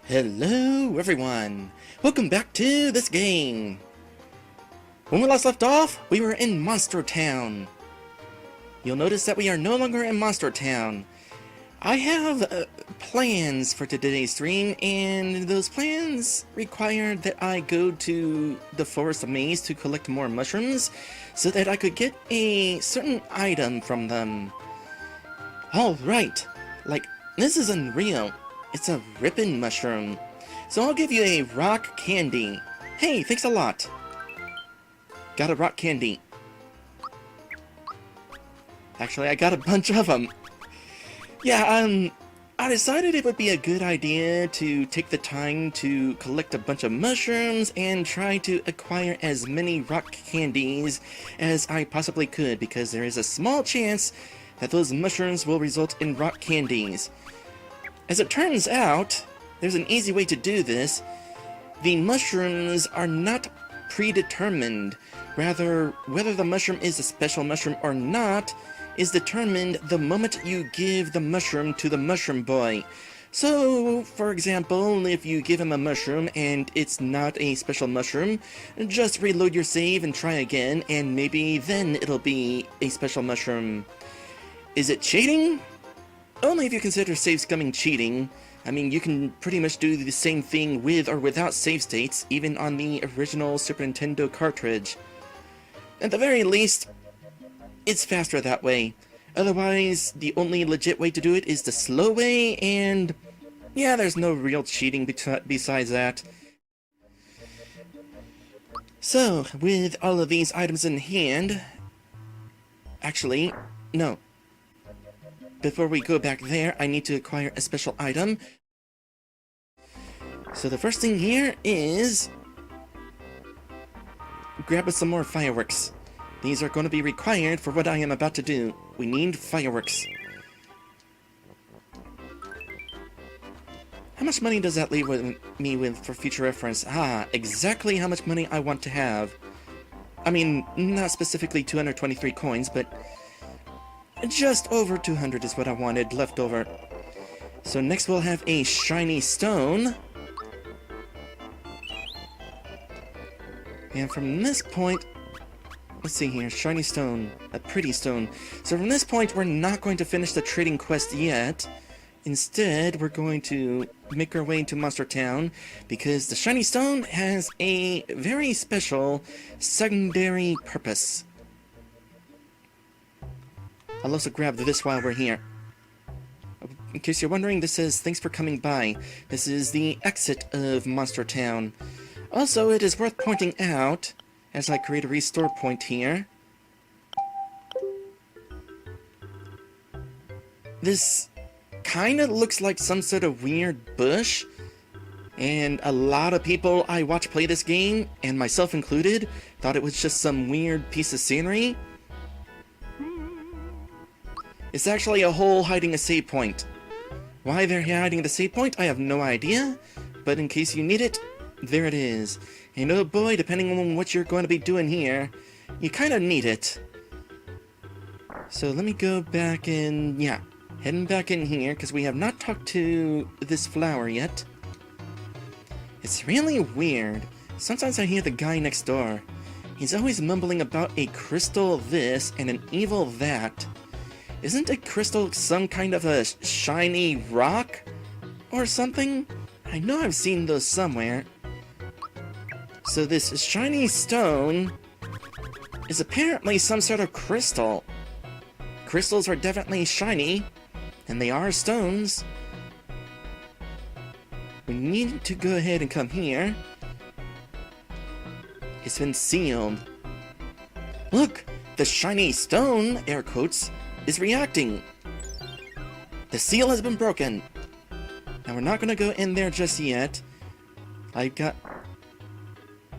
Hello everyone! Welcome back to this game! When we last left off, we were in Monstro Town. You'll notice that we are no longer in Monstro Town. I have plans for today's stream, and those plans required that I go to the Forest Maze to collect more mushrooms so that I could get a certain item from them. Alright, like, this is unreal. It's a rippin' mushroom. So I'll give you a rock candy. Hey, thanks a lot. Got a rock candy. Actually, I got a bunch of them. Yeah, I decided it would be a good idea to take the time to collect a bunch of mushrooms and try to acquire as many rock candies as I possibly could, because there is a small chance that those mushrooms will result in rock candies. As it turns out, there's an easy way to do this. The mushrooms are not predetermined. Rather, whether the mushroom is a special mushroom or not is determined the moment you give the mushroom to the mushroom boy. So, for example, if you give him a mushroom and it's not a special mushroom, just reload your save and try again, and maybe then it'll be a special mushroom. Is it cheating? Only if you consider save scumming cheating. I mean, you can pretty much do the same thing with or without save states, even on the original Super Nintendo cartridge. At the very least, it's faster that way. Otherwise, the only legit way to do it is the slow way, and yeah, there's no real cheating besides that. So, with all of these items in hand... Actually, no. Before we go back there, I need to acquire a special item. So the first thing here is... grab us some more fireworks. These are going to be required for what I am about to do. We need fireworks. How much money does that leave me with for future reference? Ah, exactly how much money I want to have. I mean, not specifically 223 coins, but... just over 200 is what I wanted left over. So next we'll have a shiny stone. And from this point, let's see here, shiny stone, a pretty stone. So from this point, we're not going to finish the trading quest yet. Instead, we're going to make our way into Monstro Town, because the shiny stone has a very special secondary purpose. I'll also grab this while we're here. In case you're wondering, this says, "Thanks for coming by." This is the exit of Monstro Town. Also, it is worth pointing out, as I create a restore point here, this kinda looks like some sort of weird bush, and a lot of people I watch play this game, and myself included, thought it was just some weird piece of scenery. It's actually a hole hiding a save point. Why they're hiding the save point, I have no idea, but in case you need it, there it is. And oh boy, depending on what you're going to be doing here, you kind of need it. So let me go back in, yeah, heading back in here, because we have not talked to this flower yet. It's really weird. Sometimes I hear the guy next door. He's always mumbling about a crystal this and an evil that. Isn't a crystal some kind of a shiny rock? Or something? I know I've seen those somewhere. So this shiny stone is apparently some sort of crystal. Crystals are definitely shiny, and they are stones. We need to go ahead and come here. It's been sealed. Look! The shiny stone, air quotes, is reacting. The seal has been broken. Now we're not going to go in there just yet. I've got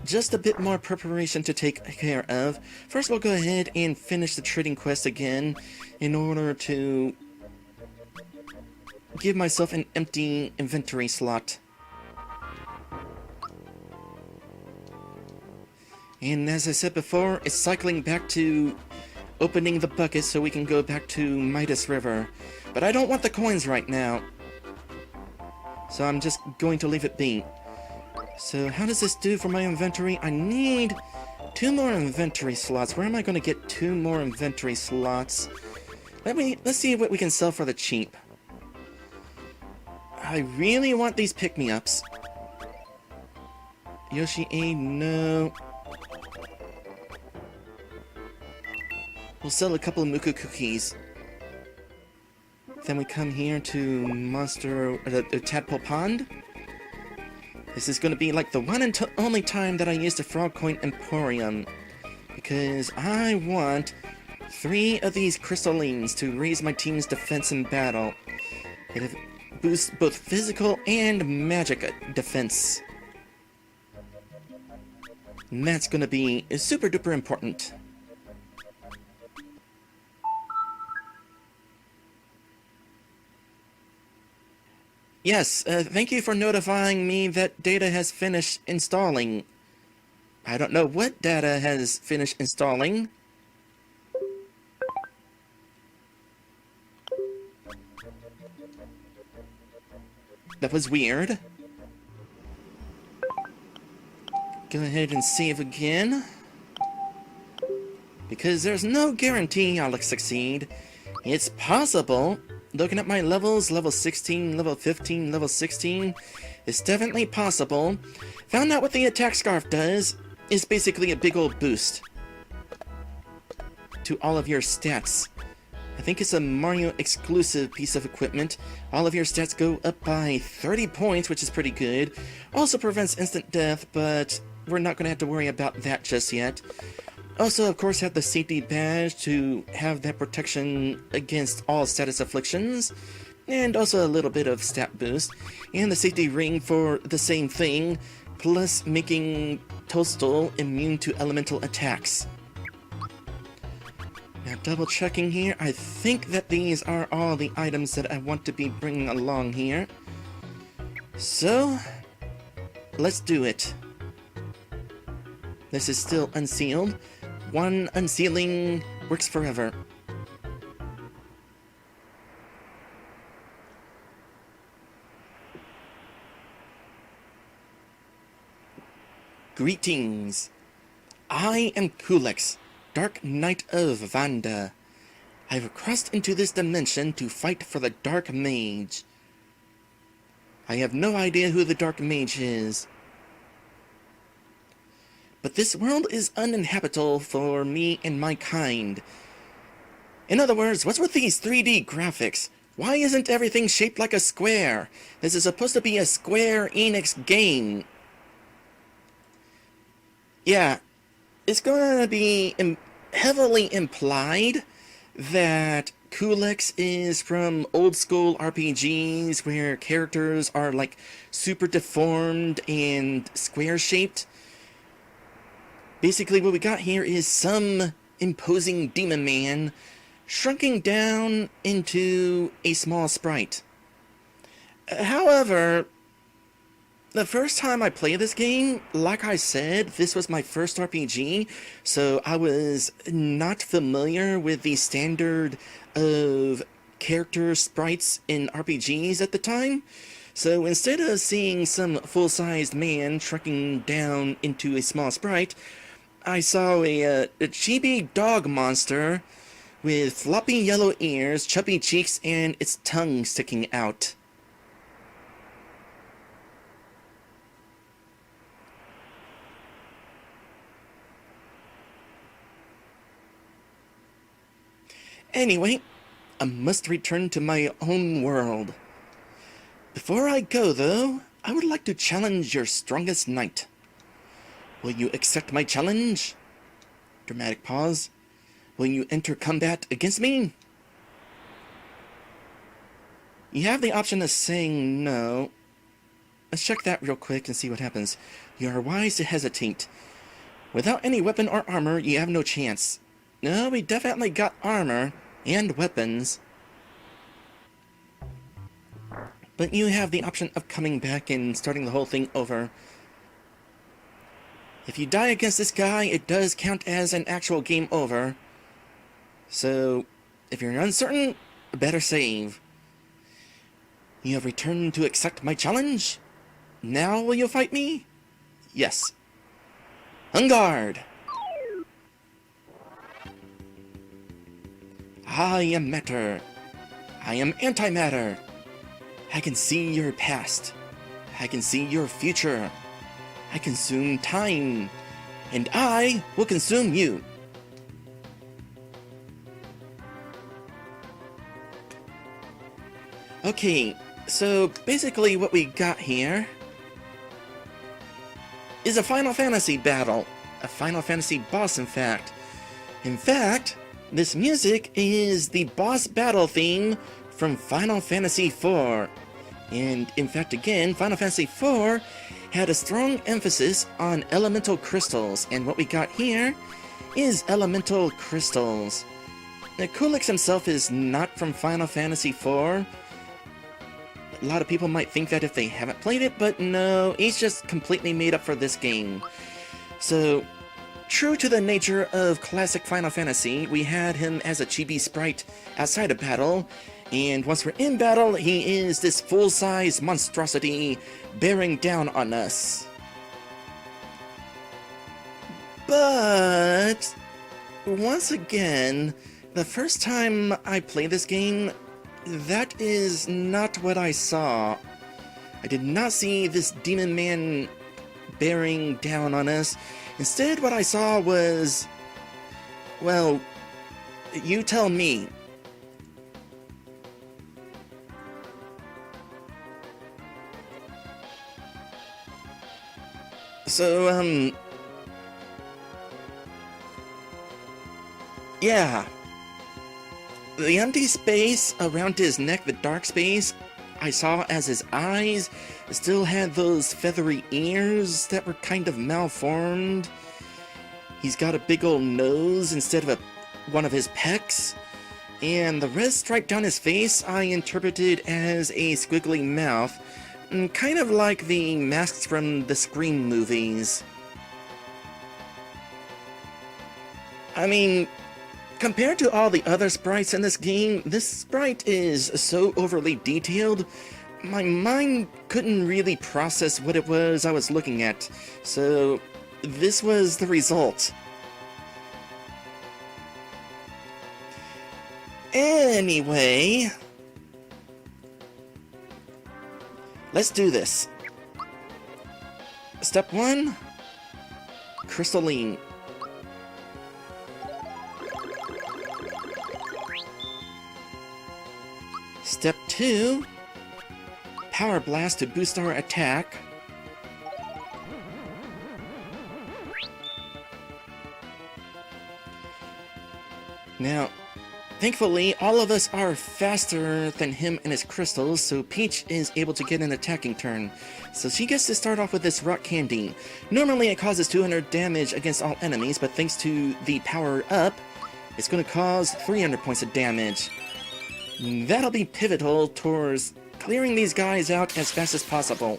just a bit more preparation to take care of. First we'll go ahead and finish the trading quest again in order to give myself an empty inventory slot. And as I said before, it's cycling back to opening the bucket so we can go back to Midas River. But I don't want the coins right now. So I'm just going to leave it be. So how does this do for my inventory? I need 2 more inventory slots. Where am I going to get 2 more inventory slots? Let's see what we can sell for the cheap. I really want these pick-me-ups. Yoshi A, no. We'll sell a couple of Muku cookies. Then we come here to the Tadpole Pond. This is going to be like the one and only time that I use the Frog Coin Emporium. Because I want 3 of these crystallines to raise my team's defense in battle. It boosts both physical and magic defense. And that's going to be super duper important. Yes, thank you for notifying me that data has finished installing. I don't know what data has finished installing. That was weird. Go ahead and save again. Because there's no guarantee I'll succeed. It's possible. Looking at my levels, level 16, level 15, level 16, it's definitely possible. Found out what the attack scarf does. It's basically a big old boost to all of your stats. I think it's a Mario exclusive piece of equipment. All of your stats go up by 30 points, which is pretty good. Also prevents instant death, but we're not going to have to worry about that just yet. Also, of course, have the safety badge to have that protection against all status afflictions, and also a little bit of stat boost, and the safety ring for the same thing, plus making Toadstool immune to elemental attacks. Now, double checking here, I think that these are all the items that I want to be bringing along here. So, let's do it. This is still unsealed. One unsealing works forever. Greetings. I am Culex, Dark Knight of Vanda. I've crossed into this dimension to fight for the Dark Mage. I have no idea who the Dark Mage is. But this world is uninhabitable for me and my kind. In other words, what's with these 3D graphics? Why isn't everything shaped like a square? This is supposed to be a Square Enix game. Yeah, it's gonna be heavily implied that Culex is from old school RPGs where characters are like super deformed and square shaped. Basically, what we got here is some imposing demon man shrunking down into a small sprite. However, the first time I played this game, like I said, this was my first RPG, so I was not familiar with the standard of character sprites in RPGs at the time. So instead of seeing some full-sized man shrunking down into a small sprite, I saw a chibi dog monster with floppy yellow ears, chubby cheeks, and its tongue sticking out. Anyway, I must return to my own world. Before I go, though, I would like to challenge your strongest knight. Will you accept my challenge? Dramatic pause. Will you enter combat against me? You have the option of saying no. Let's check that real quick and see what happens. You are wise to hesitate. Without any weapon or armor, you have no chance. No, we definitely got armor and weapons. But you have the option of coming back and starting the whole thing over. If you die against this guy, it does count as an actual game over. So, if you're uncertain, better save. You have returned to accept my challenge? Now will you fight me? Yes. On guard! I am matter. I am antimatter. I can see your past. I can see your future. I consume time. And I will consume you. Okay, so basically what we got here is a Final Fantasy battle. A Final Fantasy boss, in fact. In fact, this music is the boss battle theme from Final Fantasy IV. And in fact, again, Final Fantasy IV had a strong emphasis on elemental crystals, and what we got here is elemental crystals. Now, Culex himself is not from Final Fantasy IV. A lot of people might think that if they haven't played it, but no, he's just completely made up for this game. So, true to the nature of classic Final Fantasy, we had him as a chibi sprite outside of battle, and once we're in battle, he is this full-size monstrosity bearing down on us. But once again, the first time I played this game, that is not what I saw. I did not see this demon man bearing down on us. Instead, what I saw was, well, you tell me. So, yeah. The empty space around his neck, the dark space, I saw as his eyes still had those feathery ears that were kind of malformed. He's got a big old nose instead of one of his pecs. And the red stripe down his face I interpreted as a squiggly mouth, kind of like the masks from the Scream movies. I mean, compared to all the other sprites in this game, this sprite is so overly detailed, my mind couldn't really process what it was I was looking at, so this was the result. Anyway, let's do this. Step 1, Crystalline. Step 2, Power Blast to boost our attack. Now, thankfully, all of us are faster than him and his crystals, so Peach is able to get an attacking turn. So she gets to start off with this Rock Candy. Normally it causes 200 damage against all enemies, but thanks to the power up, it's going to cause 300 points of damage. That'll be pivotal towards clearing these guys out as fast as possible.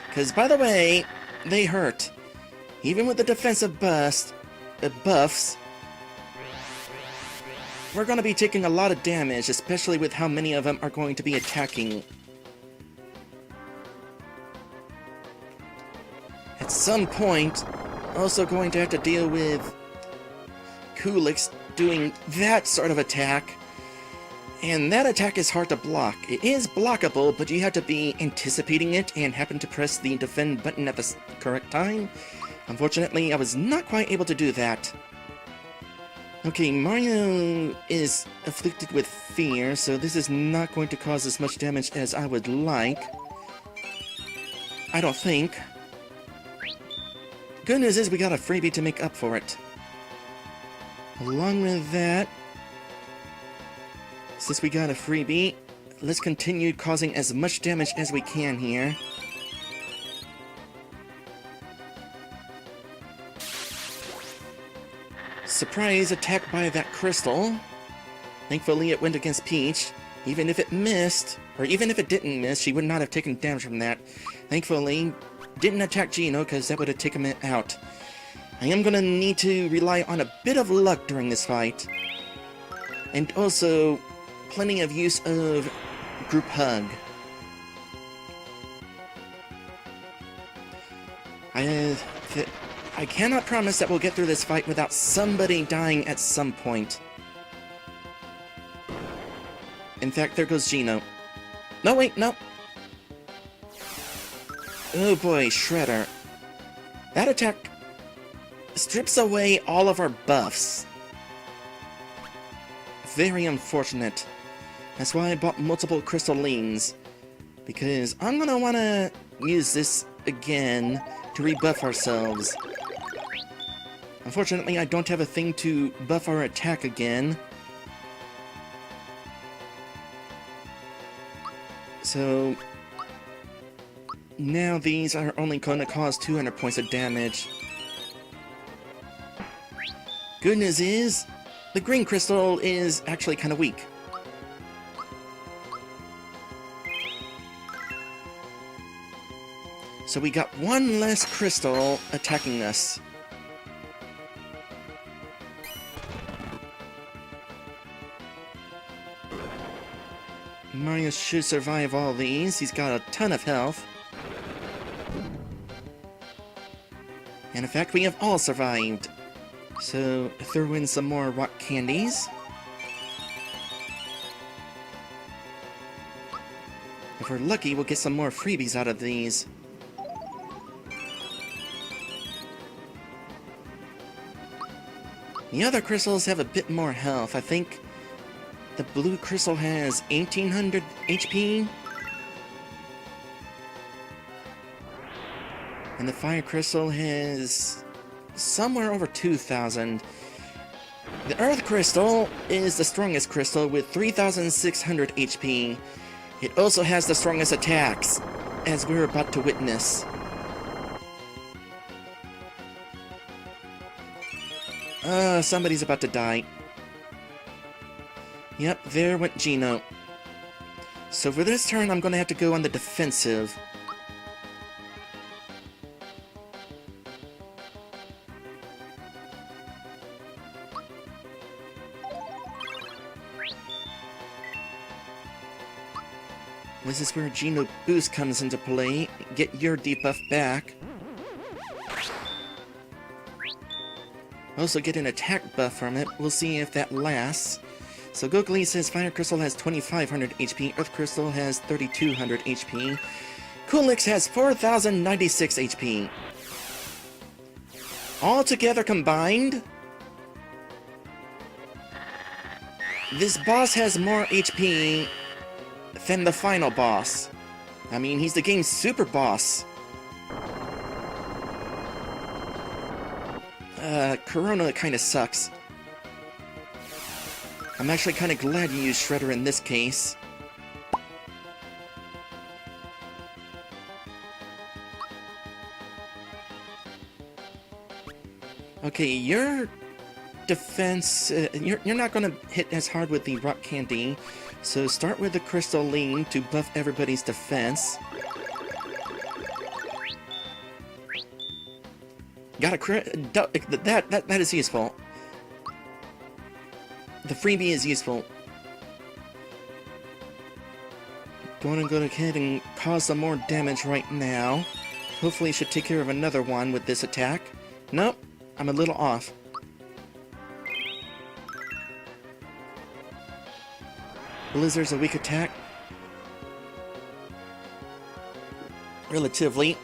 Because, by the way, they hurt. Even with the defensive buffs, we're going to be taking a lot of damage, especially with how many of them are going to be attacking. At some point, also going to have to deal with Culex doing that sort of attack. And that attack is hard to block. It is blockable, but you have to be anticipating it and happen to press the defend button at the correct time. Unfortunately, I was not quite able to do that. Okay, Mario is afflicted with fear, so this is not going to cause as much damage as I would like. I don't think. Good news is we got a freebie to make up for it. Along with that, since we got a freebie, let's continue causing as much damage as we can here. Surprise attack by that crystal. Thankfully it went against Peach. Even if it missed, or even if it didn't miss, she would not have taken damage from that. Thankfully, didn't attack Geno because that would have taken him out. I am gonna need to rely on a bit of luck during this fight. And also, plenty of use of group hug. I cannot promise that we'll get through this fight without somebody dying at some point. In fact, there goes Gino. No, wait, no. Oh boy, Shredder. That attack strips away all of our buffs. Very unfortunate. That's why I bought multiple crystallines, because I'm gonna wanna use this again to rebuff ourselves. Unfortunately, I don't have a thing to buff our attack again. So now these are only gonna cause 200 points of damage. Good news is, the green crystal is actually kind of weak. So we got one less crystal attacking us. Mario should survive all these. He's got a ton of health. And in fact, we have all survived. So, throw in some more rock candies. If we're lucky, we'll get some more freebies out of these. The other crystals have a bit more health. I think the blue crystal has 1800 HP. And the fire crystal has somewhere over 2000. The earth crystal is the strongest crystal with 3600 HP. It also has the strongest attacks, as we're about to witness. Somebody's about to die. Yep, there went Gino. So for this turn, I'm gonna have to go on the defensive. This is where Gino Boost comes into play. Get your debuff back. Also get an attack buff from it. We'll see if that lasts. So Googly says Fire Crystal has 2500 HP, Earth Crystal has 3200 HP, Culex has 4096 HP. All together combined, this boss has more HP than the final boss. I mean, he's the game's super boss. Corona kinda sucks. I'm actually kinda glad you used Shredder in this case. Okay, your defense, you're not gonna hit as hard with the rock candy, so start with the crystalline to buff everybody's defense. Got a crit, that is useful. The freebie is useful. Gonna go ahead and cause some more damage right now. Hopefully should take care of another one with this attack. Nope, I'm a little off. Blizzard's a weak attack. Relatively.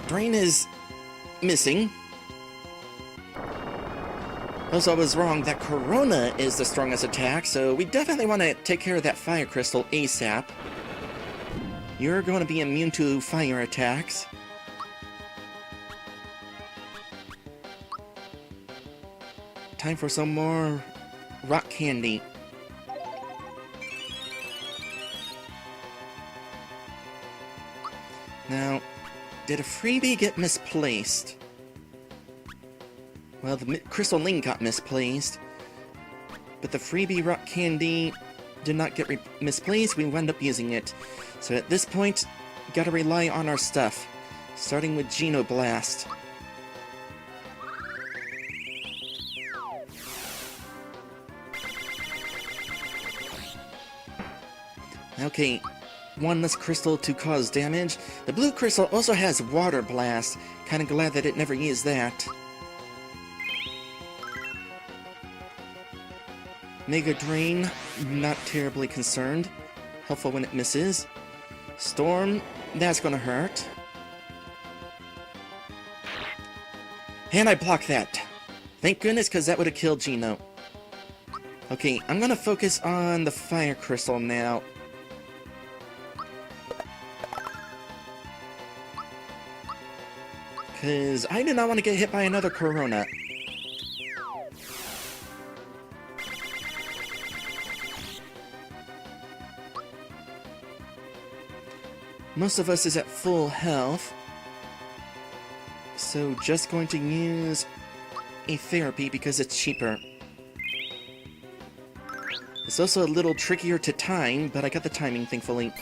Drain is missing. Also, I was wrong. That Corona is the strongest attack, so we definitely want to take care of that Fire Crystal ASAP. You're going to be immune to fire attacks. Time for some more rock candy. Now, did a freebie get misplaced? Well, the Crystal Link got misplaced, but the freebie rock candy did not get misplaced. We wound up using it. So at this point, gotta rely on our stuff, starting with Geno Blast. Okay, one less crystal to cause damage. The blue crystal also has Water Blast. Kinda glad that it never used that. Mega Drain, not terribly concerned. Helpful when it misses. Storm, that's gonna hurt. And I blocked that. Thank goodness, because that would have killed Geno. Okay, I'm gonna focus on the Fire Crystal now. Because I do not want to get hit by another Corona. Most of us is at full health. So just going to use a therapy because it's cheaper. It's also a little trickier to time, but I got the timing, thankfully.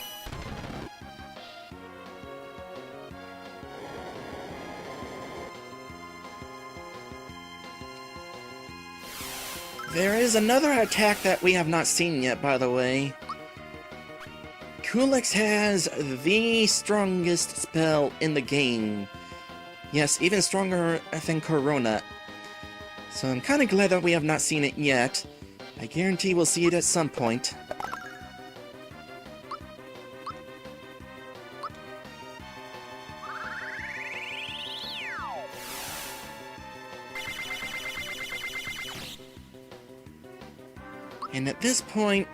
There is another attack that we have not seen yet, by the way. Culex has the strongest spell in the game. Yes, even stronger than Corona. So I'm kinda glad that we have not seen it yet. I guarantee we'll see it at some point. And at this point,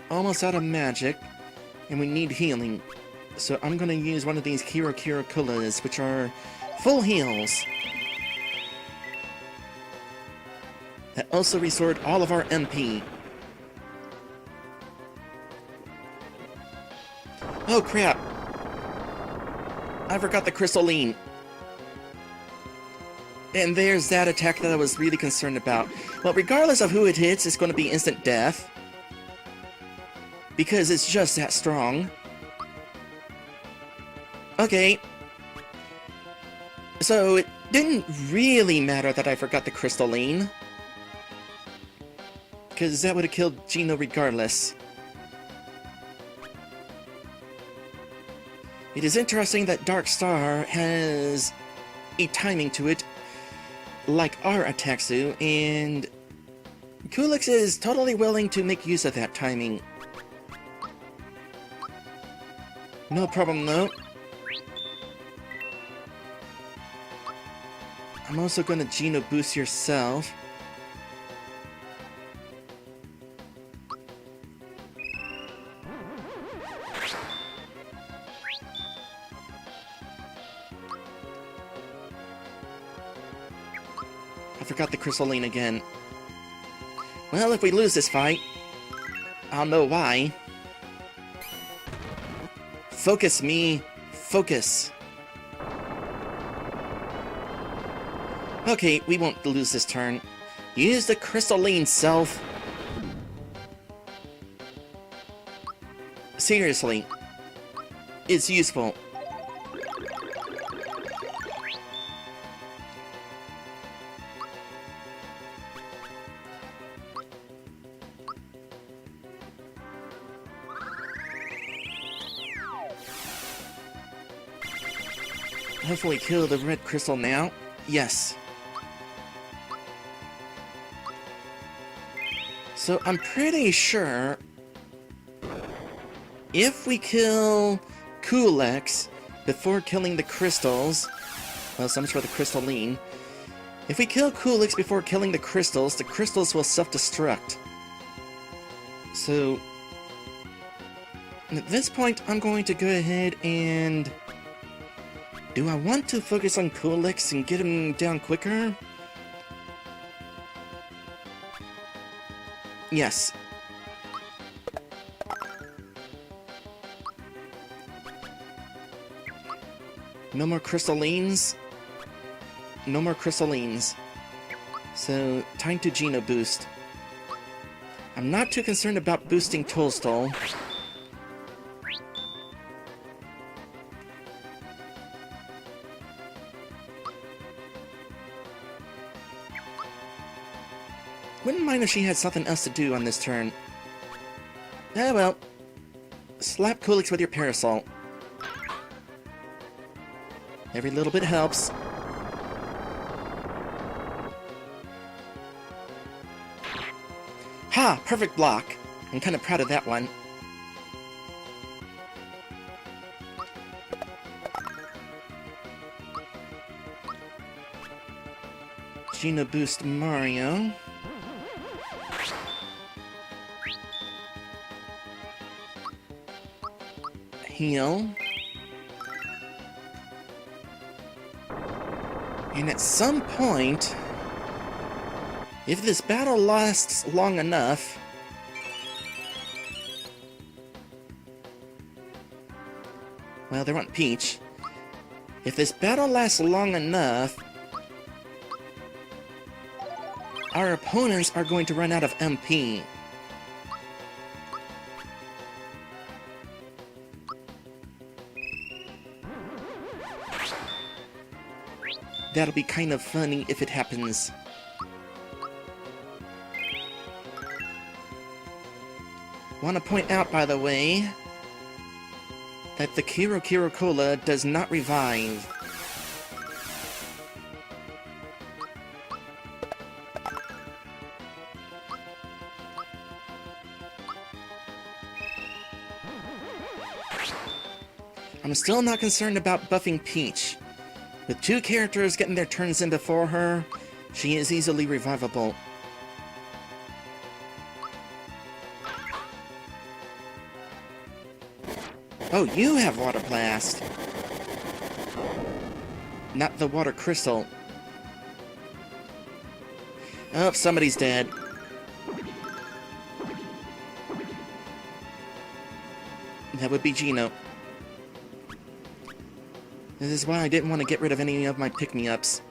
almost out of magic, and we need healing. So I'm gonna use one of these Kira Kulas, which are full heals. That also restored all of our MP. Oh crap! I forgot the Crystalline. And there's that attack that I was really concerned about. Well, regardless of who it hits, it's going to be instant death. Because it's just that strong. Okay. So, it didn't really matter that I forgot the Crystalline. Because that would have killed Geno regardless. It is interesting that Dark Star has a timing to it, like our attacks do, and Culex is totally willing to make use of that timing. No problem though. I'm also gonna Geno boost yourself. I forgot the Crystalline again. Well, if we lose this fight, I'll know why. Focus me. Focus. Okay, we won't lose this turn. Use the Crystalline, self. Seriously. It's useful. Hopefully kill the red crystal now. Yes. So I'm pretty sure if we kill Culex before killing the crystals, well, so much for the Crystalline. If we kill Culex before killing the crystals will self-destruct. So at this point, I'm going to go ahead and... do I want to focus on Culex and get him down quicker? Yes. No more Crystallines. No more Crystallines. So, time to Geno boost. I'm not too concerned about boosting Toadstool. Wouldn't mind if she had something else to do on this turn. Ah, well, slap Culex with your parasol. Every little bit helps. Ha! Perfect block. I'm kind of proud of that one. Geno boost Mario. Heal. And at some point, if this battle lasts long enough, well, they want Peach. If this battle lasts long enough, our opponents are going to run out of MP. That'll be kind of funny if it happens. Want to point out, by the way, that the Kiro Cola does not revive. I'm still not concerned about buffing Peach. With 2 characters getting their turns in before her, she is easily revivable. Oh, you have Water Blast! Not the Water Crystal. Oh, somebody's dead. That would be Geno. This is why I didn't want to get rid of any of my pick-me-ups.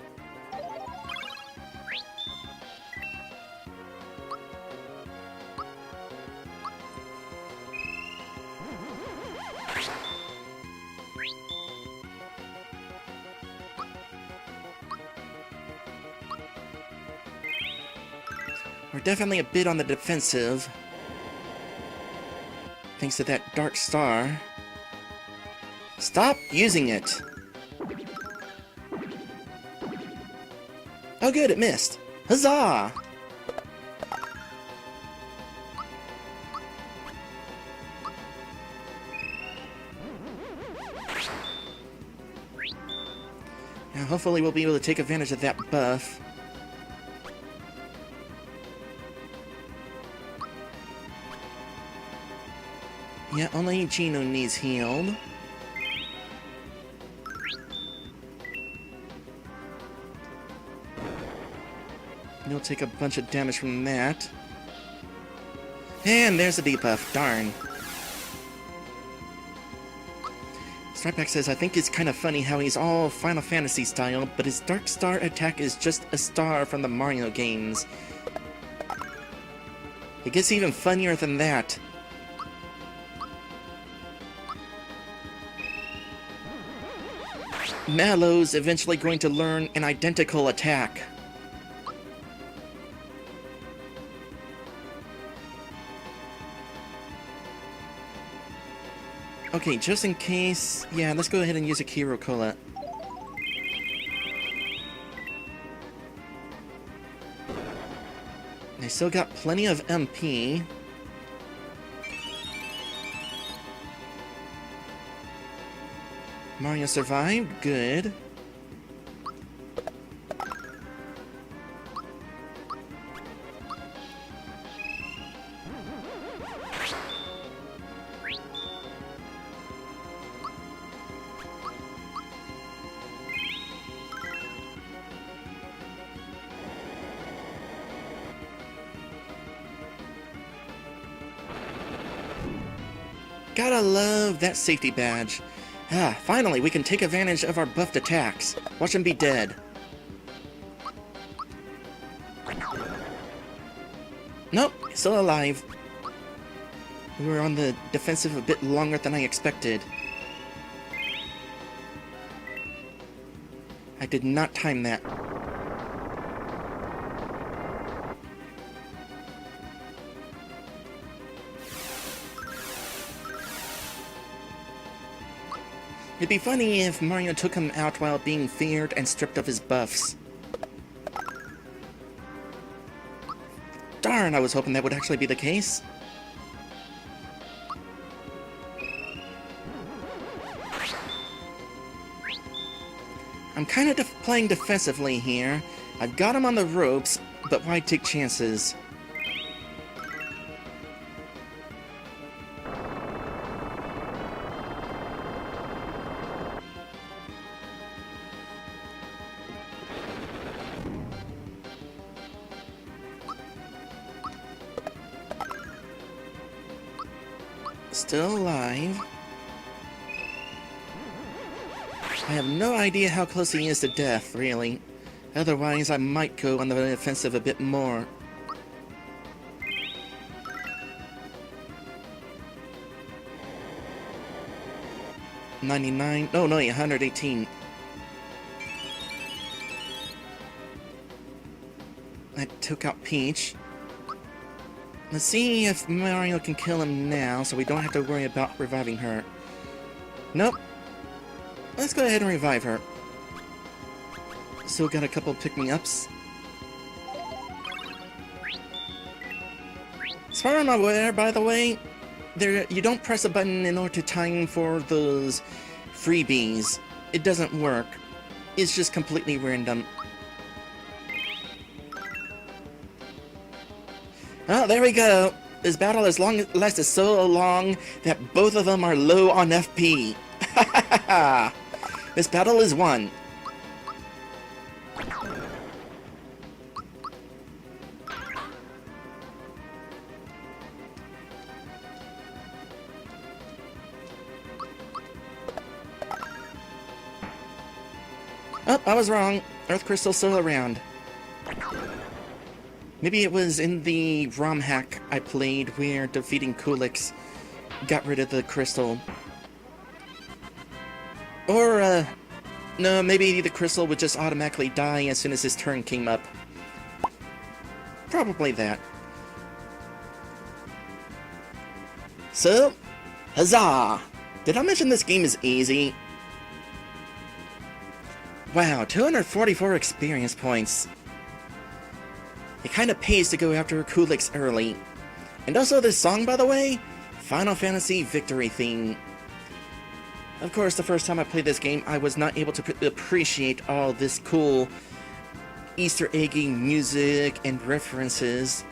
We're definitely a bit on the defensive, thanks to that Dark Star. Stop using it! Oh good, it missed! Huzzah! Now hopefully we'll be able to take advantage of that buff. Yeah, only Geno needs healed. You'll take a bunch of damage from that. And there's a debuff, darn. Stripeback says, I think it's kind of funny how he's all Final Fantasy style, but his Dark Star attack is just a star from the Mario games. It gets even funnier than that. Mallow's eventually going to learn an identical attack. Okay, just in case... Yeah, let's go ahead and use a Kiro Cola. I still got plenty of MP. Mario survived, good. Gotta love that safety badge. Ah, finally, we can take advantage of our buffed attacks. Watch him be dead. Nope, still alive. We were on the defensive a bit longer than I expected. I did not time that. It'd be funny if Mario took him out while being feared and stripped of his buffs. Darn, I was hoping that would actually be the case. I'm kind of playing defensively here. I've got him on the ropes, but why take chances? Still alive. I have no idea how close he is to death, really. Otherwise, I might go on the offensive a bit more. $99. Oh no, 118. I took out Peach. Let's see if Mario can kill him now, so we don't have to worry about reviving her. Nope. Let's go ahead and revive her. Still got a couple pick-me-ups. As far as I'm aware, by the way, you don't press a button in order to time for those freebies. It doesn't work. It's just completely random. Oh, there we go. This battle lasted so long that both of them are low on FP. Ha ha ha ha! This battle is won. Oh, I was wrong. Earth Crystal's still around. Maybe it was in the ROM hack I played where defeating Culex got rid of the crystal. Or, no, maybe the crystal would just automatically die as soon as his turn came up. Probably that. So, huzzah! Did I mention this game is easy? Wow, 244 experience points. It kinda pays to go after Culex early. And also this song, by the way, Final Fantasy Victory theme. Of course, the first time I played this game, I was not able to appreciate all this cool Easter eggy music and references.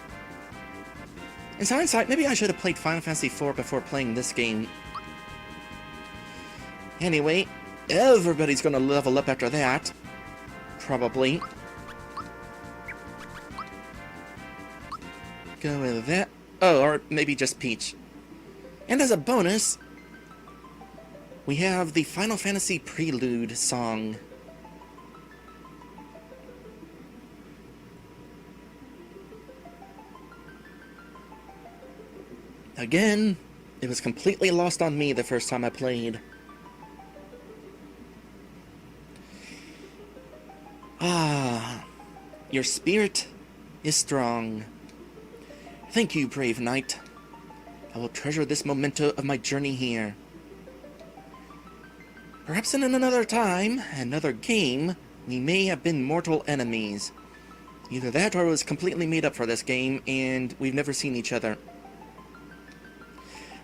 In hindsight, maybe I should have played Final Fantasy IV before playing this game. Anyway, everybody's gonna level up after that. Probably. Go with that. Oh, or maybe just Peach. And as a bonus, we have the Final Fantasy Prelude song. Again, it was completely lost on me the first time I played. Ah, your spirit is strong. Thank you, brave knight. I will treasure this memento of my journey here. Perhaps in another time, another game, we may have been mortal enemies. Either that or it was completely made up for this game, and we've never seen each other.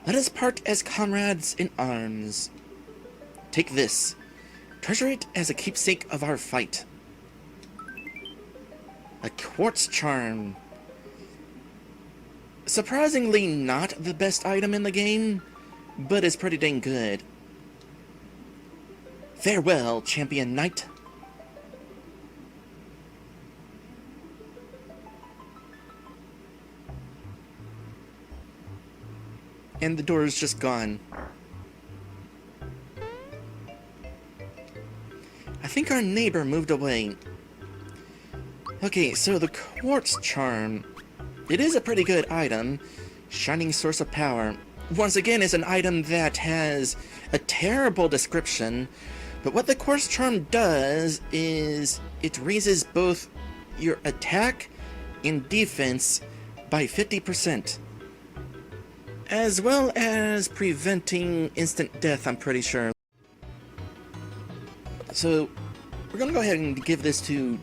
Let us part as comrades in arms. Take this. Treasure it as a keepsake of our fight. A quartz charm. Surprisingly not the best item in the game, but it's pretty dang good. Farewell, champion knight. And the door is just gone. I think our neighbor moved away. Okay, so the quartz charm. It is a pretty good item. Shining source of power. Once again, it's an item that has a terrible description. But what the quartz charm does is it raises both your attack and defense by 50%. As well as preventing instant death, I'm pretty sure. So, we're gonna go ahead and give this to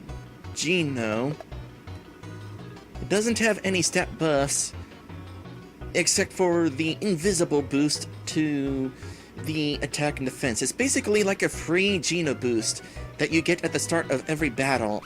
Geno. It doesn't have any stat buffs, except for the invisible boost to the attack and defense. It's basically like a free Geno boost that you get at the start of every battle.